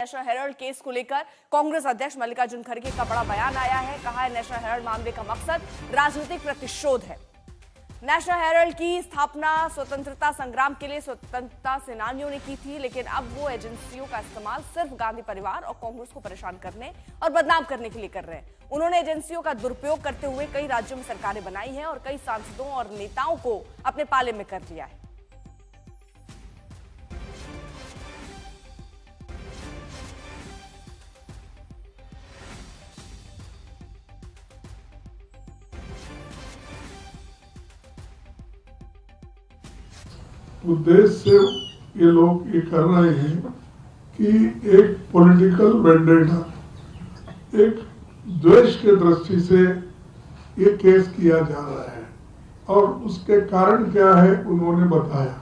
National Herald case को लेकर कांग्रेस अध्यक्ष मल्लिकार्जुन खड़गे का बड़ा बयान आया है। कहा है नेशनल हेराल्ड मामले का मकसद राजनीतिक प्रतिशोध है। नेशनल हेराल्ड की स्थापना स्वतंत्रता संग्राम के लिए स्वतंत्रता सेनानियों ने की थी, लेकिन अब वो एजेंसियों का इस्तेमाल सिर्फ गांधी परिवार और कांग्रेस को परेशान करने और बदनाम करने के लिए कर रहे हैं। उन्होंने एजेंसियों का दुरुपयोग करते हुए कई राज्यों में सरकारें बनाई हैं और कई सांसदों और नेताओं को अपने पाले में कर लिया है। उद्देश्य से ये लोग ये कर रहे हैं कि एक पॉलिटिकल वेंडेटा, एक द्वेष के दृष्टि से ये केस किया जा रहा है और उसके कारण क्या है उन्होंने बताया।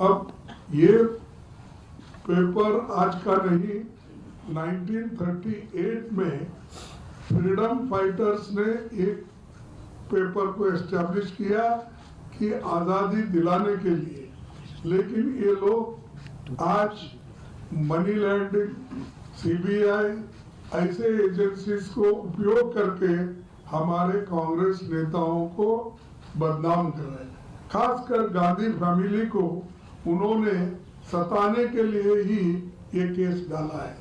अब ये पेपर आज का नहीं, 1938 में फ्रीडम फाइटर्स ने एक पेपर को एस्टैब्लिश किया कि आजादी दिलाने के लिए, लेकिन ये लोग आज मनी लैंडिंग, सीबीआई ऐसे एजेंसीज को उपयोग करके हमारे कांग्रेस नेताओं को बदनाम कर रहे हैं। खासकर गांधी फैमिली को उन्होंने सताने के लिए ही ये केस डाला है,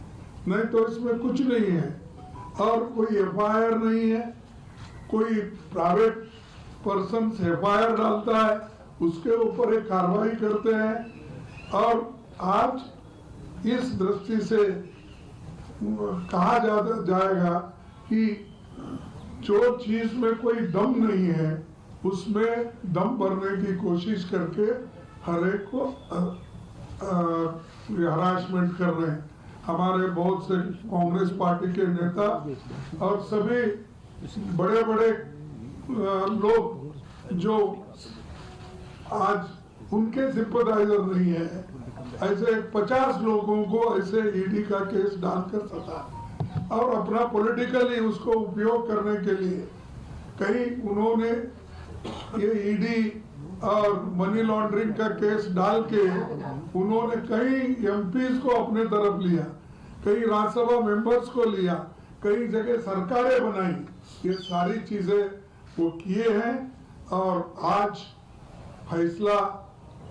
नहीं तो इसमें कुछ नहीं है और कोई एफआईआर नहीं है। कोई प्राइवेट पर्सन एफआईआर डालता है, उसके ऊपर एक कार्रवाई करते हैं और आज इस दृष्टि से कहा जाएगा कि जो चीज में कोई दम नहीं है उसमें दम भरने की कोशिश करके हर एक को हरासमेंट कर रहे हैं। हमारे बहुत से कांग्रेस पार्टी के नेता और सभी बड़े बड़े लोग जो आज उनके सिंपैथाइजर नहीं है, ऐसे 50 लोगों को ऐसे ईडी का केस डालकर सता और अपना पॉलिटिकली उसको उपयोग करने के लिए कहीं उन्होंने ये ईडी और मनी लॉन्ड्रिंग का केस डाल के उन्होंने कई एमपीज को अपने तरफ लिया, कई राज्यसभा मेंबर्स को लिया, कई जगह सरकारें बनाई। ये सारी चीजें वो किए हैं और आज फैसला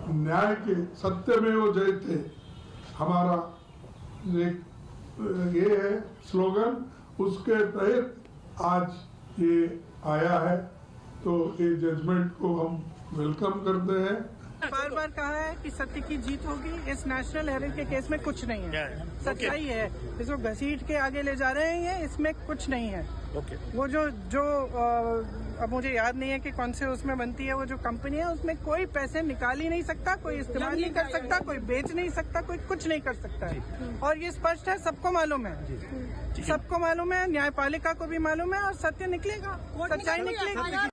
न्याय के सत्य में वो जयते हमारा एक ये है स्लोगन, उसके तहत आज ये आया है। तो ये जजमेंट को हम वेलकम करते हैं। बार बार कहा है कि सत्य की जीत होगी। इस नेशनल हेराल्ड के केस में कुछ नहीं है, सच्चाई है। इसको घसीट के आगे ले जा रहे हैं, इसमें कुछ नहीं है। वो जो अब मुझे याद नहीं है कि कौन से उसमें बनती है, वो जो कंपनी है उसमें कोई पैसे निकाल ही नहीं सकता, कोई इस्तेमाल नहीं कर सकता, कोई बेच नहीं सकता, कोई कुछ नहीं कर सकता है। और ये स्पष्ट है, सबको मालूम है, सबको मालूम है, न्यायपालिका को भी मालूम है और सत्य निकलेगा, सच्चाई निकलेगी।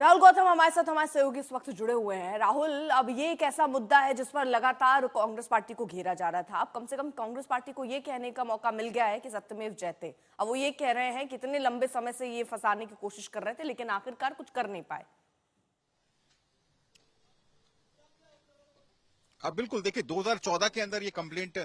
राहुल गौतम हमारे साथ हमारे सहयोगी इस वक्त जुड़े हुए हैं। राहुल, अब ये एक ऐसा मुद्दा है जिस पर लगातार कांग्रेस पार्टी को घेरा जा रहा था। अब कम से कम कांग्रेस पार्टी को ये कहने का मौका मिल गया है कि सत्यमेव जयते। अब वो ये कह रहे हैं कि इतने लंबे समय से ये फंसाने की कोशिश कर रहे थे, लेकिन आखिरकार कुछ कर नहीं पाए। अब बिल्कुल देखिए, 2014 के अंदर ये कंप्लेंट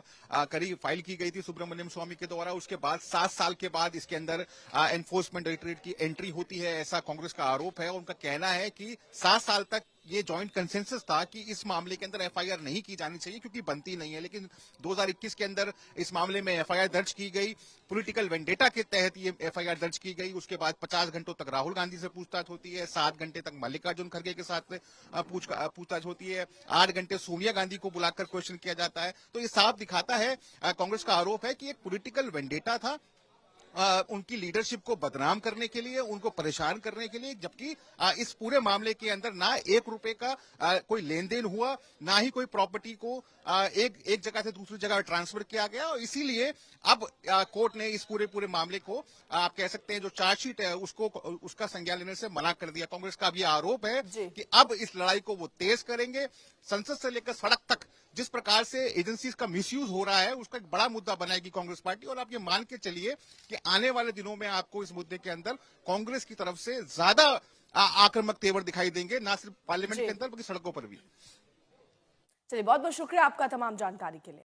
फाइल की गई थी सुब्रमण्यम स्वामी के द्वारा। उसके बाद 7 साल के बाद इसके अंदर एनफोर्समेंट डायरेक्टरेट की एंट्री होती है, ऐसा कांग्रेस का आरोप है। उनका कहना है कि 7 साल तक ये जॉइंट कंसेंसस था कि इस मामले के अंदर एफआईआर नहीं की जानी चाहिए क्योंकि बनती नहीं है, लेकिन 2021 के अंदर इस मामले में एफआईआर दर्ज की गई। पॉलिटिकल वेंडेटा के तहत ये एफआईआर दर्ज की गई। उसके बाद 50 घंटों तक राहुल गांधी से पूछताछ होती है, 7 घंटे तक मल्लिकार्जुन खड़गे के साथ पूछताछ होती है, 8 घंटे सोनिया गांधी को बुलाकर क्वेश्चन किया जाता है। तो ये साफ दिखाता है, कांग्रेस का आरोप है कि एक पॉलिटिकल वेंडेटा था उनकी लीडरशिप को बदनाम करने के लिए, उनको परेशान करने के लिए, जबकि इस पूरे मामले के अंदर ना 1 रुपए का कोई लेन देन हुआ, ना ही कोई प्रॉपर्टी को एक जगह से दूसरी जगह ट्रांसफर किया गया। और इसीलिए अब कोर्ट ने इस पूरे मामले को आप कह सकते हैं जो चार्जशीट है उसका संज्ञान लेने से मना कर दिया। कांग्रेस का अब यह आरोप है कि अब इस लड़ाई को वो तेज करेंगे। संसद से लेकर सड़क तक जिस प्रकार से एजेंसीज का मिसयूज हो रहा है उसका एक बड़ा मुद्दा बनाएगी कांग्रेस पार्टी। और आप ये मान के चलिए कि आने वाले दिनों में आपको इस मुद्दे के अंदर कांग्रेस की तरफ से ज्यादा आक्रामक तेवर दिखाई देंगे, ना सिर्फ पार्लियामेंट के अंदर बल्कि सड़कों पर भी। चलिए, बहुत बहुत शुक्रिया आपका तमाम जानकारी के लिए।